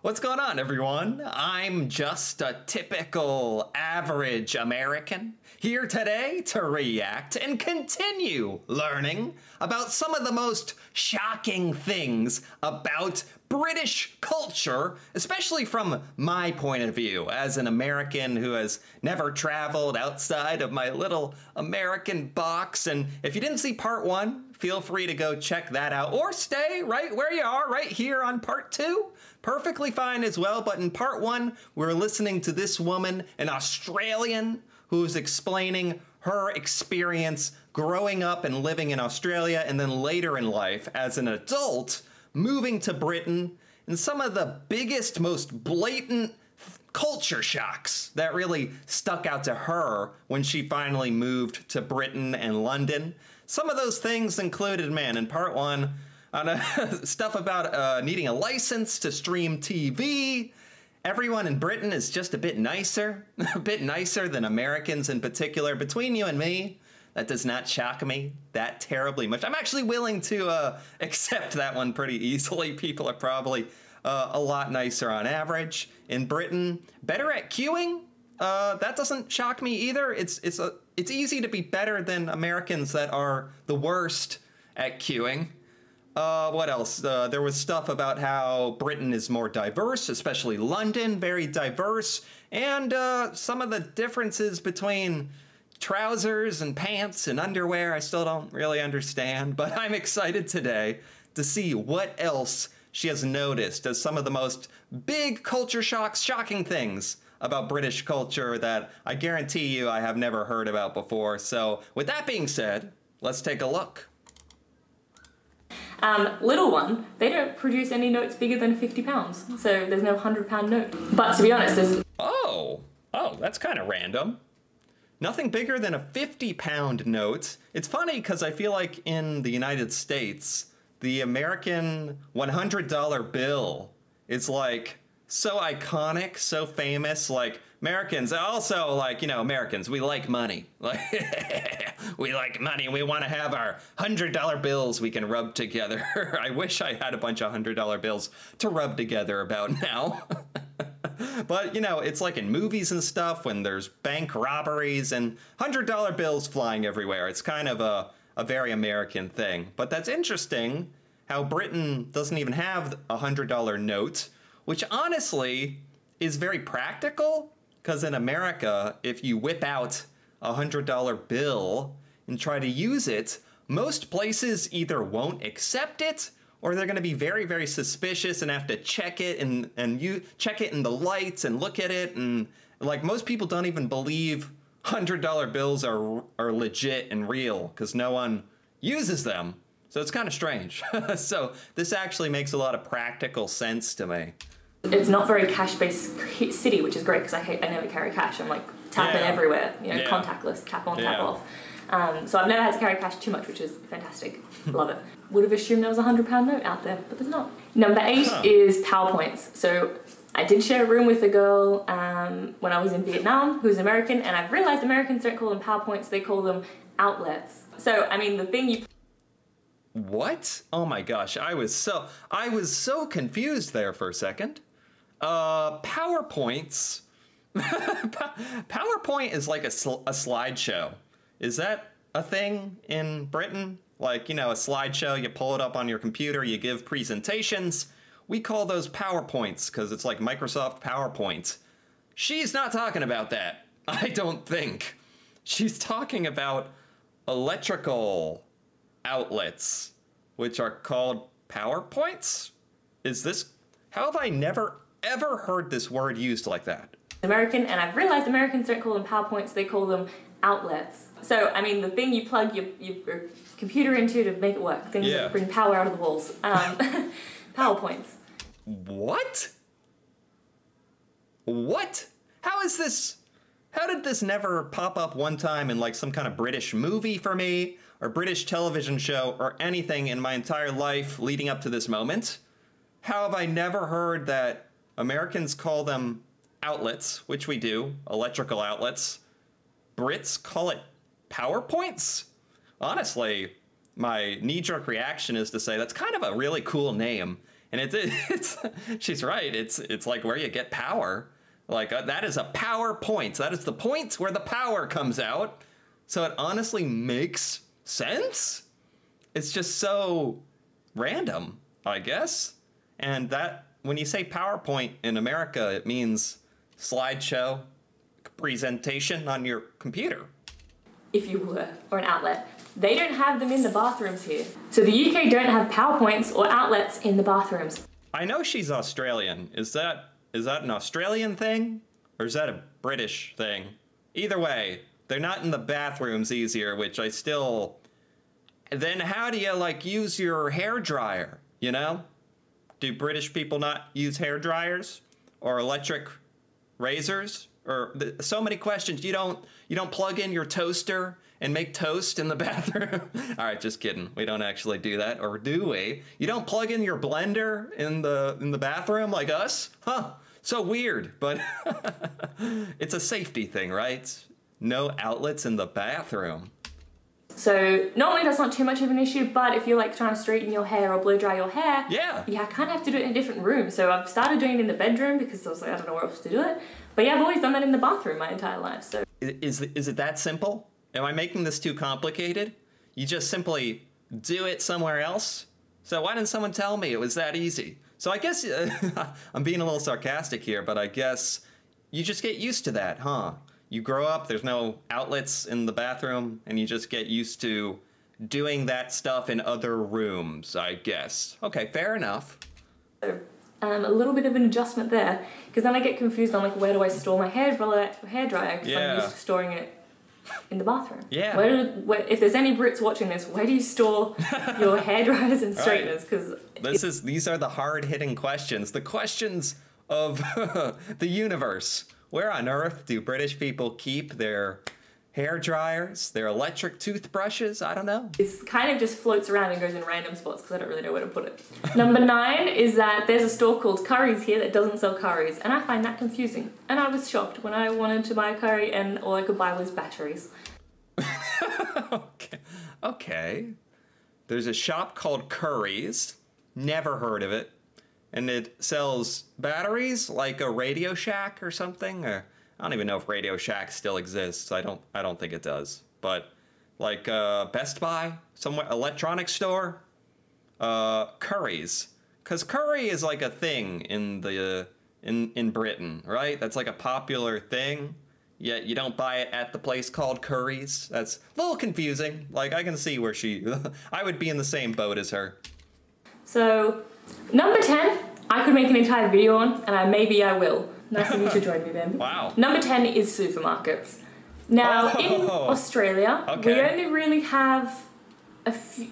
What's going on, everyone? I'm just a typical average American here today to react and continue learning about some of the most shocking things about British culture, especially from my point of view as an American who has never traveled outside of my little American box. And if you didn't see part one, feel free to go check that out or stay right where you are right here on part two. Perfectly fine as well. But in part one, we're listening to this woman, an Australian, who's explaining her experience growing up and living in Australia and then later in life as an adult moving to Britain, and some of the biggest, most blatant culture shocks that really stuck out to her when she finally moved to Britain and London. Some of those things included, man, in part one, stuff about needing a license to stream TV. Everyone in Britain is just a bit nicer than Americans in particular. Between you and me, that does not shock me that terribly much. I'm actually willing to accept that one pretty easily. People are probably a lot nicer on average in Britain. Better at queuing? That doesn't shock me either. It's easy to be better than Americans that are the worst at queuing. What else? There was stuff about how Britain is more diverse, especially London, very diverse, and some of the differences between trousers and pants and underwear I still don't really understand, but I'm excited today to see what else she has noticed as some of the most big culture shocks, shocking things about British culture that I guarantee you I have never heard about before. So with that being said, let's take a look. Little one, they don't produce any notes bigger than £50, so there's no £100 note. But to be honest, there's... Oh, that's kind of random. Nothing bigger than a £50 note. It's funny because I feel like in the United States, the American $100 bill is like so iconic, so famous. Like Americans, also like, you know, Americans, we like money. Like we like money. We want to have our $100 bills we can rub together. I wish I had a bunch of $100 bills to rub together about now. But, you know, it's like in movies and stuff when there's bank robberies and $100 bills flying everywhere. It's kind of a very American thing. But that's interesting how Britain doesn't even have a $100 note, which honestly is very practical. Because in America, if you whip out a $100 bill and try to use it, most places either won't accept it or they're going to be very, very suspicious and have to check it and you check it in the lights and look at it. And like most people don't even believe $100 bills are legit and real because no one uses them. So it's kind of strange. So this actually makes a lot of practical sense to me. It's not very cash-based city, which is great because I never carry cash. I'm like tapping everywhere, you know, contactless, tap on, tap off. So I've never had to carry cash too much, which is fantastic. Love it. Would have assumed there was a £100 note out there, but there's not. Number 8 is PowerPoints. So I did share a room with a girl when I was in Vietnam who's American, and I've realized Americans don't call them PowerPoints, they call them outlets. So, I mean, the thing you... What? Oh my gosh, I was so confused there for a second. PowerPoints. PowerPoint is like a slideshow. Is that a thing in Britain? Like, you know, a slideshow, you pull it up on your computer, you give presentations. We call those PowerPoints because it's like Microsoft PowerPoint. She's not talking about that, I don't think. She's talking about electrical outlets, which are called PowerPoints? How have I never ever heard this word used like that? American, and I've realized Americans don't call them PowerPoints, they call them outlets. So, I mean, the thing you plug your computer into to make it work, things that bring power out of the walls. PowerPoints. What? What? How did this never pop up one time in like some kind of British movie for me, or British television show, or anything in my entire life leading up to this moment? How have I never heard that Americans call them outlets, which we do, electrical outlets. Brits call it PowerPoints? Honestly, my knee-jerk reaction is to say that's kind of a really cool name. And it's she's right. It's like where you get power. Like that is a power point. That is the point where the power comes out. So it honestly makes sense. It's just so random, I guess. And that when you say PowerPoint in America, it means slideshow presentation on your computer. If you were, or an outlet. They don't have them in the bathrooms here. So the UK don't have PowerPoints or outlets in the bathrooms. I know she's Australian. Is that an Australian thing? Or is that a British thing? Either way, they're not in the bathrooms easier, which I still... Then how do you, like, use your hair dryer, you know? Do British people not use hair dryers? Or electric razors? Or so many questions. You don't plug in your toaster and make toast in the bathroom? All right, just kidding. We don't actually do that, or do we? You don't plug in your blender in the bathroom like us? Huh, so weird, but it's a safety thing, right? No outlets in the bathroom. So normally that's not too much of an issue, but if you're like trying to straighten your hair or blow dry your hair, yeah, you kind of have to do it in a different room. So I've started doing it in the bedroom because I was like, I don't know where else to do it. But yeah, I've always done that in the bathroom my entire life. So is it that simple? Am I making this too complicated? You just simply do it somewhere else? So why didn't someone tell me it was that easy? So I guess I'm being a little sarcastic here, but I guess you just get used to that, huh? You grow up, there's no outlets in the bathroom, and you just get used to doing that stuff in other rooms, I guess. Okay, fair enough. A little bit of an adjustment there, because then I get confused on like, where do I store my hairdryer? Because I'm used to storing it in the bathroom. Yeah. Where, if there's any Brits watching this, where do you store your hairdryers and straighteners? Because these are the hard-hitting questions, the questions of the universe. Where on earth do British people keep their hair dryers, their electric toothbrushes? I don't know. It kind of just floats around and goes in random spots because I don't really know where to put it. Number 9 is that there's a store called Currys here that doesn't sell curries, and I find that confusing. And I was shocked when I wanted to buy a curry and all I could buy was batteries. Okay. There's a shop called Currys. Never heard of it. And it sells batteries like a Radio Shack or something. Or I don't even know if Radio Shack still exists. I don't think it does. But like Best Buy, somewhere electronics store, Currys, because curry is like a thing in the in Britain, right? That's like a popular thing. Yet you don't buy it at the place called Currys. That's a little confusing. Like I can see where I would be in the same boat as her. So number 10, I could make an entire video on, and maybe I will. Nice of you to join me, Ben. Wow. Number 10 is supermarkets. Now, in Australia, we only really have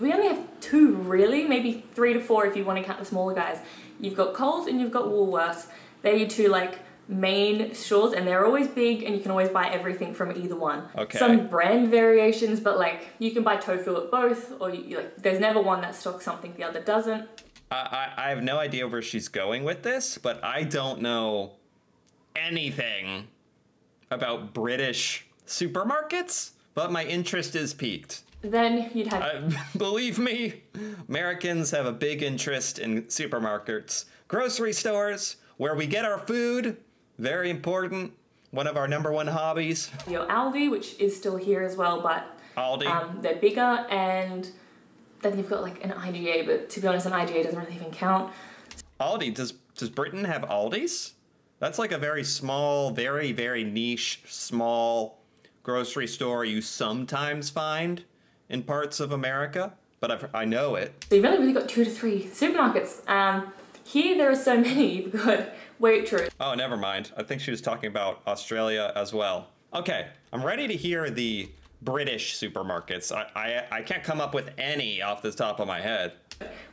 we only have 2 really, maybe 3 to 4 if you want to count the smaller guys. You've got Coles and you've got Woolworths. They're your 2 like main stores, and they're always big, and you can always buy everything from either one. Okay. Some brand variations, but like you can buy tofu at both, or like there's never one that stocks something the other doesn't. I have no idea where she's going with this, but I don't know anything about British supermarkets, but my interest is piqued. Then you'd have... Believe me, Americans have a big interest in supermarkets. Grocery stores, where we get our food, very important. One of our #1 hobbies. Your Aldi, which is still here as well, but Aldi. They're bigger, and then you've got like an IGA, but to be honest, an IGA doesn't really even count. Aldi, does Britain have Aldis? That's like a very small, very, very niche, small grocery store you sometimes find in parts of America, but I know it. So you've only really got 2 to 3 supermarkets. Here there are so many, you've got Waitrose. Oh, never mind. I think she was talking about Australia as well. Okay, I'm ready to hear the British supermarkets. I can't come up with any off the top of my head.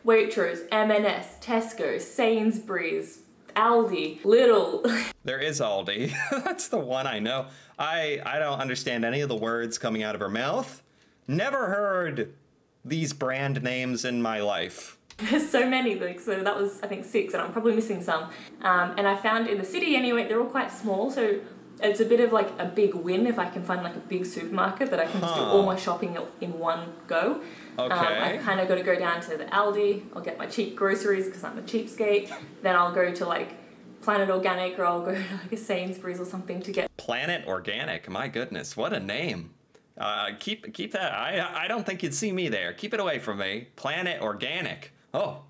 Waitrose, M&S, Tesco, Sainsbury's, Aldi, Lidl. There is Aldi. That's the one I know. I don't understand any of the words coming out of her mouth. Never heard these brand names in my life. There's so many, like, so that was, I think, 6, and I'm probably missing some. And I found in the city anyway, they're all quite small, so it's a bit of like a big win if I can find like a big supermarket that I can just do all my shopping in one go. Okay. I kind of got to go down to the Aldi. I'll get my cheap groceries because I'm a cheapskate. Then I'll go to like Planet Organic, or I'll go to like a Sainsbury's or something to get. Planet Organic. My goodness, what a name. Keep that. I don't think you'd see me there. Keep it away from me. Planet Organic. Oh.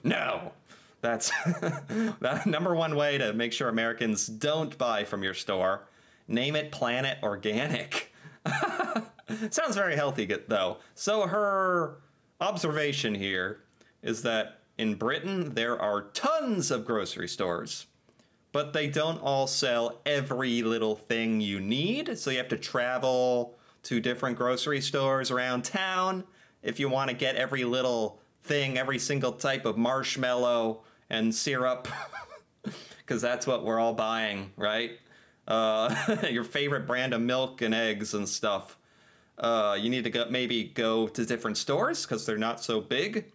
No. That's the number one way to make sure Americans don't buy from your store. Name it Planet Organic. Sounds very healthy, though. So her observation here is that in Britain, there are tons of grocery stores, but they don't all sell every little thing you need. So you have to travel to different grocery stores around town if you want to get every little thing, every single type of marshmallow and syrup, because that's what we're all buying, right? Your favorite brand of milk and eggs and stuff. You need to maybe go to different stores because they're not so big.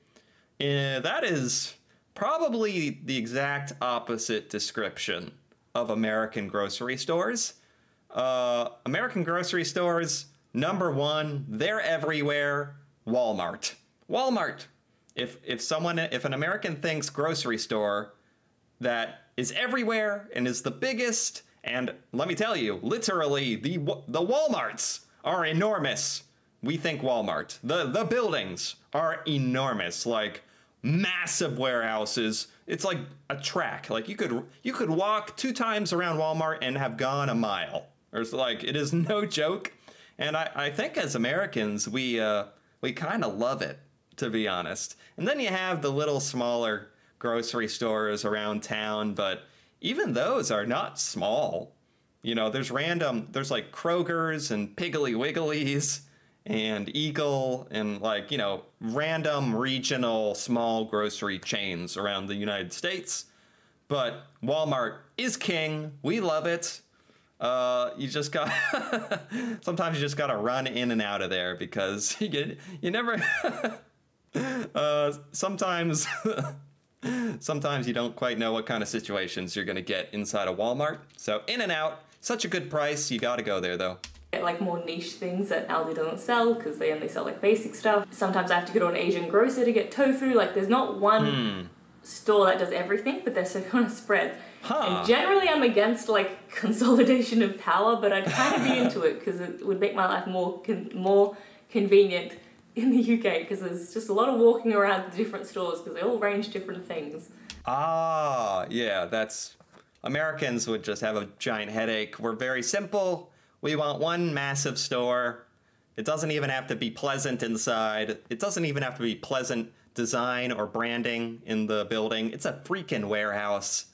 That is probably the exact opposite description of American grocery stores. American grocery stores, number one, they're everywhere. Walmart. Walmart. If an American thinks grocery store that is everywhere and is the biggest, and let me tell you, literally the Walmarts are enormous. We think Walmart. The buildings are enormous, like massive warehouses. It's like a track. Like you could walk 2 times around Walmart and have gone a mile. It's like, it is no joke. And I think as Americans, we kind of love it, to be honest. And then you have the little smaller grocery stores around town, but even those are not small. You know, there's like Kroger's and Piggly Wiggly's and Eagle and like, you know, random regional small grocery chains around the United States. But Walmart is king. We love it. You just got sometimes you just got to run in and out of there because you never sometimes you don't quite know what kind of situations you're going to get inside a Walmart. So in and out, such a good price. You got to go there though. Get like more niche things that Aldi doesn't sell because they only sell like basic stuff. Sometimes I have to go to an Asian grocer to get tofu. Like there's not one store that does everything, but they're so kind of spread. And generally I'm against like consolidation of power, but I'd kind of be into it because it would make my life more convenient in the UK because there's just a lot of walking around the different stores because they all range different things. Yeah, that's... Americans would just have a giant headache. We're very simple. We want one massive store. It doesn't even have to be pleasant inside. It doesn't even have to be pleasant design or branding in the building. It's a freaking warehouse.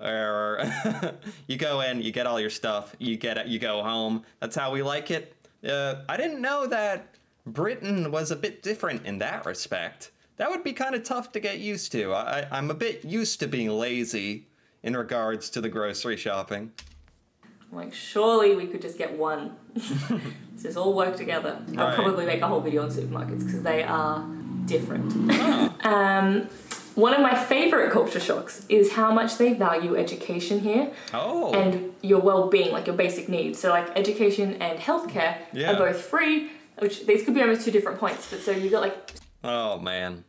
Or you go in, you get all your stuff, you go home. That's how we like it. I didn't know that Britain was a bit different in that respect. That would be kind of tough to get used to. I'm a bit used to being lazy in regards to the grocery shopping. I'm like, surely we could just get one. Just all work together. Right. I'll probably make a whole video on supermarkets because they are different. One of my favourite culture shocks is how much they value education here. And your well-being, like your basic needs. So like education and healthcare are both free, which these could be almost 2 different points. But so you got like... Oh man,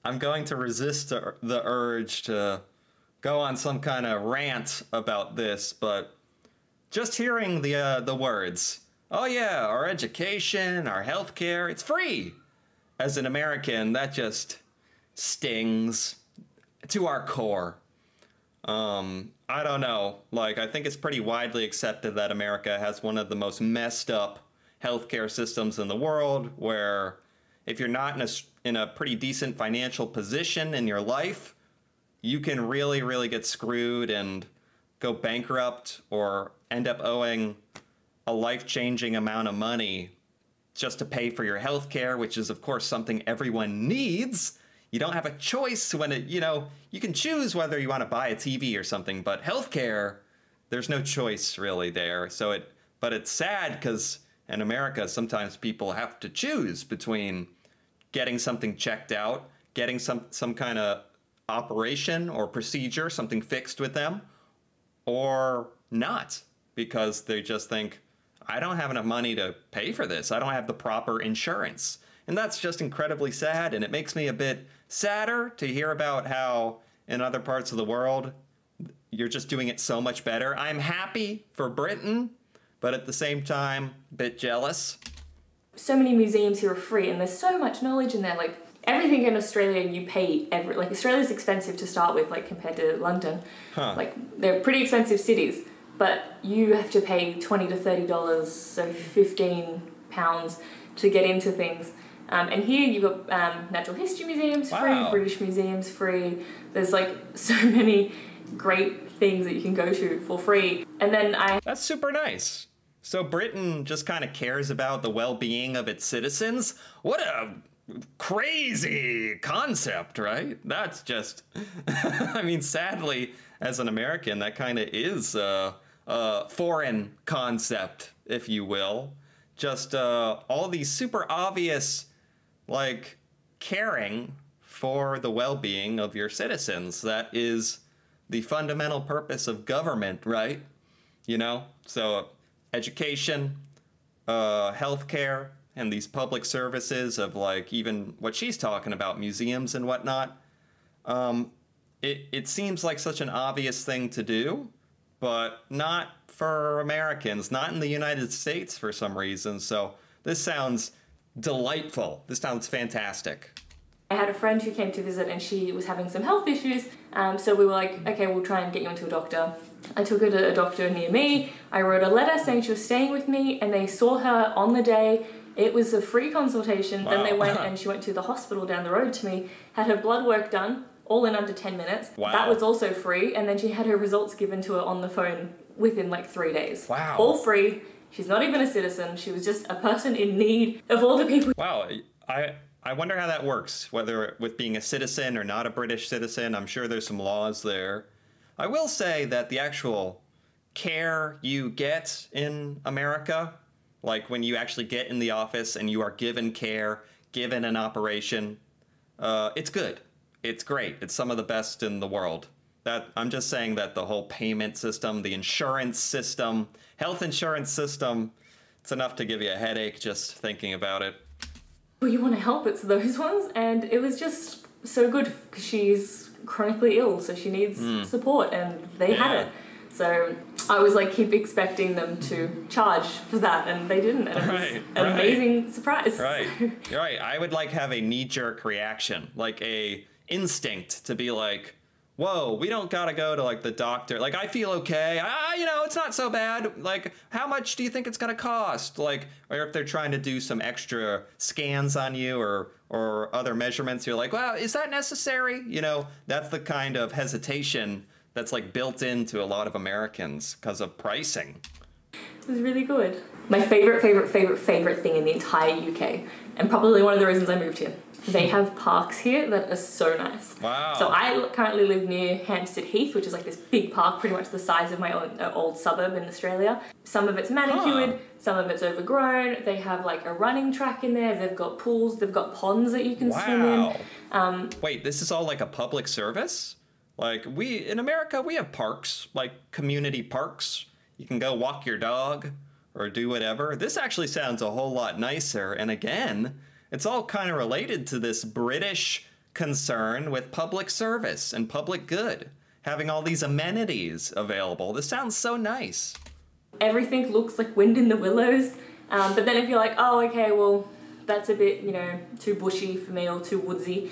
I'm going to resist the urge to go on some kind of rant about this, but just hearing the words, oh yeah, our education, our healthcare, it's free. As an American, that just stings to our core. I don't know. Like, I think it's pretty widely accepted that America has one of the most messed up healthcare systems in the world, where if you're not in a pretty decent financial position in your life, you can really, really get screwed and go bankrupt or end up owing a life-changing amount of money just to pay for your health care, which is, of course, something everyone needs. You don't have a choice when you can choose whether you want to buy a TV or something, but healthcare, there's no choice really there. But it's sad because in America, sometimes people have to choose between getting something checked out, getting some kind of operation or procedure, something fixed with them, or not, because they just think, I don't have enough money to pay for this. I don't have the proper insurance. And that's just incredibly sad, and it makes me a bit sadder to hear about how in other parts of the world, you're just doing it so much better. I'm happy for Britain, but at the same time, a bit jealous. So many museums here are free, and there's so much knowledge in there. Like, everything in Australia, you pay like, Australia's expensive to start with, like, compared to London. Like, they're pretty expensive cities, but you have to pay $20 to $30, so £15 to get into things. And here you've got natural history museums free, British museums free. There's like so many great things that you can go to for free. And then That's super nice. So Britain just kind of cares about the well-being of its citizens? What a crazy concept, right? That's just, I mean, sadly, as an American, that kind of is a foreign concept, if you will. Just all these super obvious, like, caring for the well-being of your citizens. That is the fundamental purpose of government, right? You know? So education, healthcare, and these public services of, like, even what she's talking about, museums and whatnot. It seems like such an obvious thing to do, but not for Americans, not in the United States for some reason. So this sounds delightful. This sounds fantastic. I had a friend who came to visit and she was having some health issues. So we were like, okay, we'll try and get you into a doctor. I took her to a doctor near me. I wrote a letter saying she was staying with me, and they saw her on the day. It was a free consultation. Wow. Then they went and she went to the hospital down the road to me, had her blood work done, all in under 10 minutes. Wow. That was also free. And then she had her results given to her on the phone within like 3 days. Wow. All free. She's not even a citizen. She was just a person in need of all the people. Wow. I wonder how that works, whether with being a citizen or not a British citizen. I'm sure there's some laws there. I will say that the actual care you get in America, like when you actually get in the office and you are given care, given an operation, it's good. It's great. It's some of the best in the world. I'm just saying that the whole payment system, the insurance system, health insurance system, it's enough to give you a headache just thinking about it. Well, you want to help, it's those ones, and it was just so good because she's chronically ill, so she needs support, and they had it. So I was like, keep expecting them to charge for that, and they didn't, and it was an amazing surprise. Right, you're right. I would like have a knee-jerk reaction, like a instinct to be like, whoa, we don't gotta go to like the doctor. Like, I feel okay. You know, it's not so bad. Like, how much do you think it's gonna cost? Like, or if they're trying to do some extra scans on you or other measurements, you're like, well, is that necessary? You know, that's the kind of hesitation that's like built into a lot of Americans because of pricing. It was really good. My favorite thing in the entire UK, and probably one of the reasons I moved here. They have parks here that are so nice. Wow. So I currently live near Hampstead Heath, which is like this big park, pretty much the size of my own old suburb in Australia. Some of it's manicured, some of it's overgrown. They have like a running track in there. They've got pools, they've got ponds that you can swim in. Wait, this is all like a public service? Like, in America, we have parks, like community parks. You can go walk your dog or do whatever. This actually sounds a whole lot nicer. And again, it's all kind of related to this British concern with public service and public good, having all these amenities available. This sounds so nice. Everything looks like Wind in the Willows, but then if you're like, oh, okay, well, that's a bit, you know, too bushy for me or too woodsy,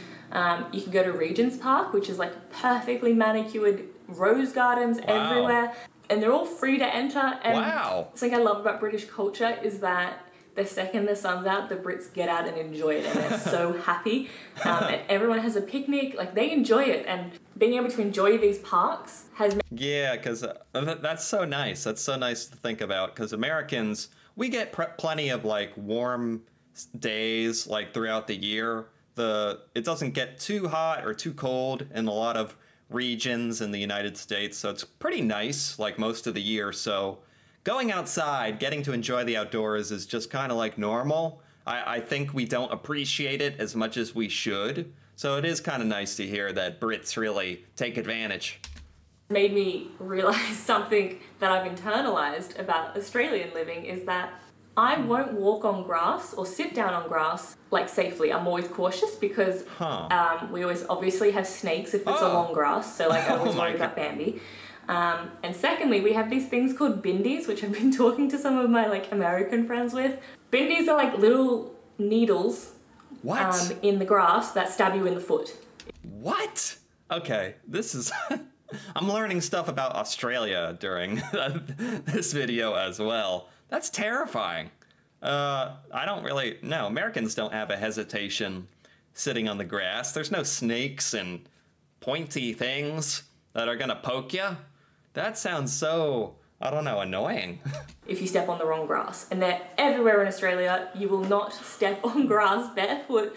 you can go to Regent's Park, which is like perfectly manicured rose gardens everywhere, and they're all free to enter. And something I love about British culture is that the second the sun's out, the Brits get out and enjoy it, and they're so happy. And everyone has a picnic, like they enjoy it, and being able to enjoy these parks has... Yeah, because that's so nice. That's so nice to think about, because Americans, we get plenty of like warm days like throughout the year. It doesn't get too hot or too cold in a lot of regions in the United States, so it's pretty nice like most of the year. So going outside, getting to enjoy the outdoors is just kind of like normal. I think we don't appreciate it as much as we should. So it is kind of nice to hear that Brits really take advantage. made me realize something that I've internalized about Australian living is that I won't walk on grass or sit down on grass like safely. I'm always cautious because we always obviously have snakes if it's a long grass, so like I always worry about Bambi. And secondly, we have these things called bindis, which I've been talking to some of my like American friends with. Bindis are like little needles in the grass that stab you in the foot. What? Okay, this is... I'm learning stuff about Australia during this video as well. That's terrifying. I don't really... No, Americans don't have a hesitation sitting on the grass. There's no snakes and pointy things that are gonna poke you. That sounds so, I don't know, annoying. If you step on the wrong grass. And they're everywhere in Australia. You will not step on grass barefoot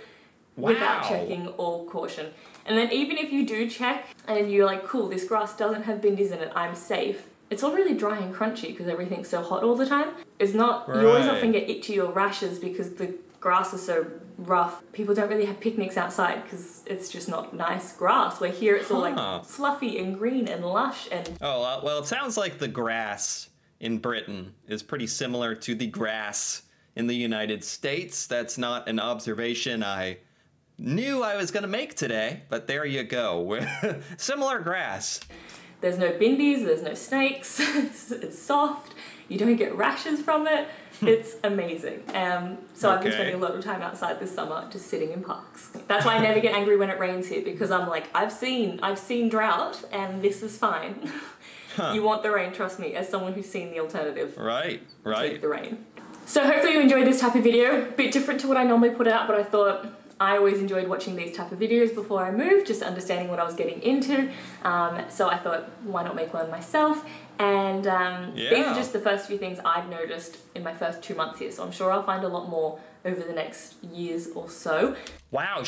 without checking or caution. And then even if you do check and you're like, cool, this grass doesn't have bindis in it, I'm safe. It's all really dry and crunchy because everything's so hot all the time. It's not, you always often get itchy or rashes because the grass is so rough. People don't really have picnics outside because it's just not nice grass. Where here it's all like fluffy and green and lush and... Oh, well, it sounds like the grass in Britain is pretty similar to the grass in the United States. That's not an observation I knew I was gonna make today, but there you go. Similar grass. There's no bindis, there's no snakes, it's soft, you don't get rashes from it. It's amazing. So I've been spending a lot of time outside this summer just sitting in parks. That's why I never get angry when it rains here, because I'm like, I've seen drought and this is fine. You want the rain, trust me, as someone who's seen the alternative. Right. Take the rain. So hopefully you enjoyed this type of video. A bit different to what I normally put out, but I thought I always enjoyed watching these type of videos before I moved, just understanding what I was getting into. So I thought, why not make one myself? And these are just the first few things I've noticed in my first 2 months here. So I'm sure I'll find a lot more over the next years or so. Wow,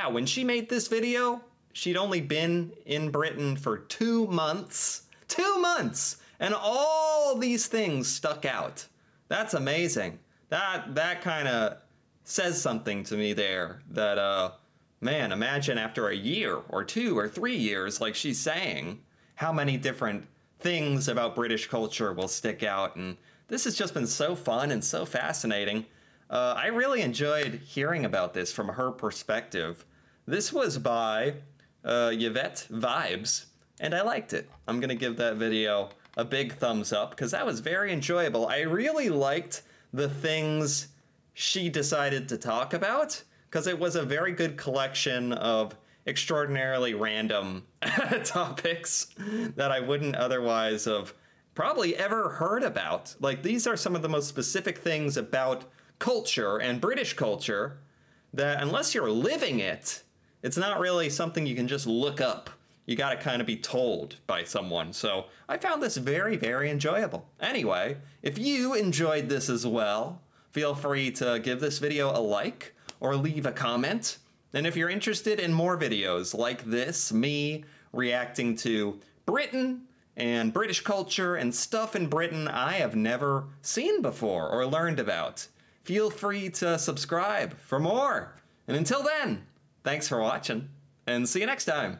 when she made this video, she'd only been in Britain for 2 months. 2 months! And all these things stuck out. That's amazing. That kind of says something to me there that, man, imagine after a year or 2 or 3 years, like she's saying, how many different things about British culture will stick out. And this has just been so fun and so fascinating. I really enjoyed hearing about this from her perspective. This was by Yvette Vibes, and I liked it. I'm gonna give that video a big thumbs up because that was very enjoyable. I really liked the things she decided to talk about because it was a very good collection of extraordinarily random topics that I wouldn't otherwise have probably ever heard about. Like, these are some of the most specific things about culture and British culture that unless you're living it, it's not really something you can just look up. You gotta kind of be told by someone. So I found this very, very enjoyable. Anyway, if you enjoyed this as well, feel free to give this video a like or leave a comment. And if you're interested in more videos like this, me reacting to Britain and British culture and stuff in Britain I have never seen before or learned about, feel free to subscribe for more. And until then, thanks for watching, and see you next time.